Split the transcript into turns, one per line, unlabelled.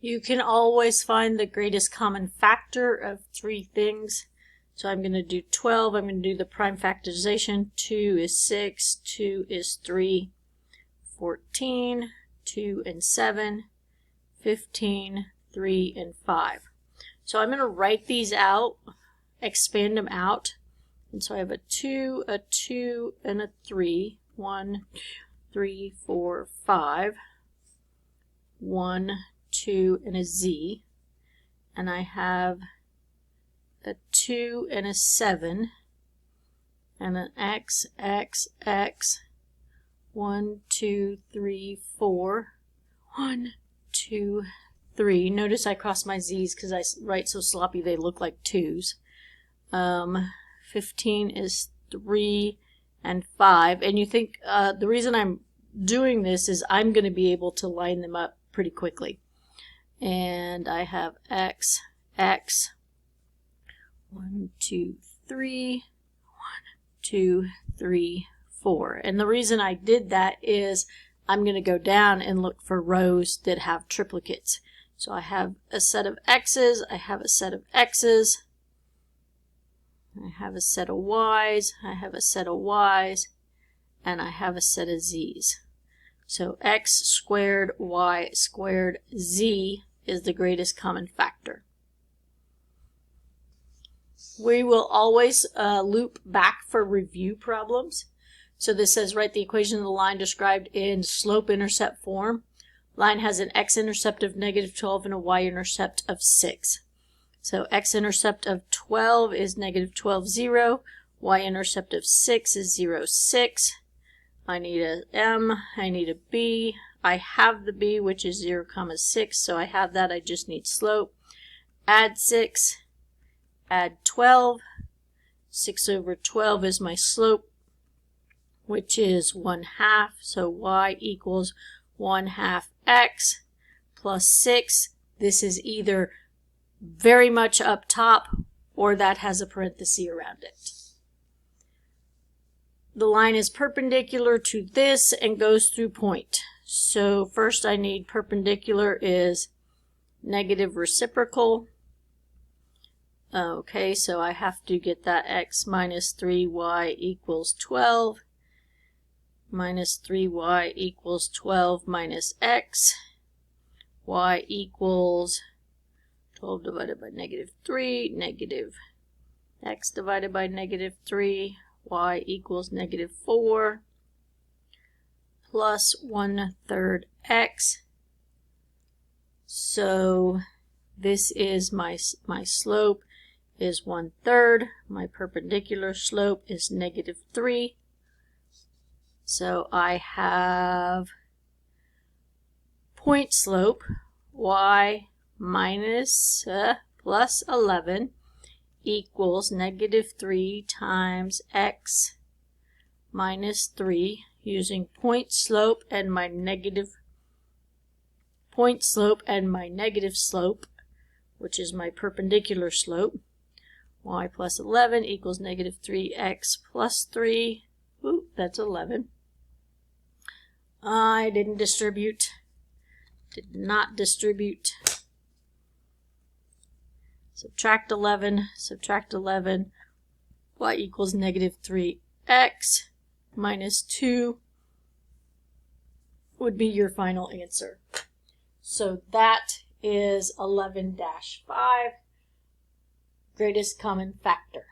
You can always find the greatest common factor of three things. So I'm going to do 12. I'm going to do the prime factorization. 2 is 6. 2 is 3. 14. 2 and 7. 15. 3 and 5. So I'm going to write these out, expand them out. And so I have a 2, and a 3. 1, 2, 3, 4, 5. 1, 2, and a Z. And I have a 2 and a 7. And an X, X, X. 1, 2, 3, 4. 1, 2, 3. Notice I cross my Z's because I write so sloppy they look like 2's. 15 is 3 and 5. And you think the reason I'm doing this is I'm going to be able to line them up pretty quickly. And I have X, X. 1, 2, 3. 1, 2, 3, 4. And the reason I did that is I'm going to go down and look for rows that have triplicates. So I have a set of X's, I have a set of X's, I have a set of Y's, I have a set of Y's, and I have a set of Z's. So X squared, Y squared, Z is the greatest common factor. We will always loop back for review problems. So this says write the equation of the line described in slope-intercept form. Line has an x-intercept of -12 and a y-intercept of 6. So x-intercept of 12 is -12, 0. Y-intercept of 6 is 0, 6. I need a M, I need a B. I have the B, which is 0, 6, so I have that. I just need slope. Add 6, add 12. 6 over 12 is my slope, which is 1/2. So y equals 1/2 x plus 6. This is either very much up top or that has a parenthesis around it. The line is perpendicular to this and goes through point. So first I need perpendicular is negative reciprocal. Okay, so I have to get that x minus 3y equals 12. Minus 3y equals 12 minus x. Y equals 12 divided by -3, negative x divided by -3. Y equals -4 plus 1/3 x. So this is my slope is 1/3. My perpendicular slope is -3. So I have point slope y minus plus 11 equals -3 times x minus 3 using point slope and my negative slope, which is my perpendicular slope. Y plus 11 equals -3x plus 3. Ooh, that's 11. I didn't distribute. Did not distribute. Subtract 11. Subtract 11. Y equals -3x minus 2 would be your final answer. So that is 11-5, greatest common factor.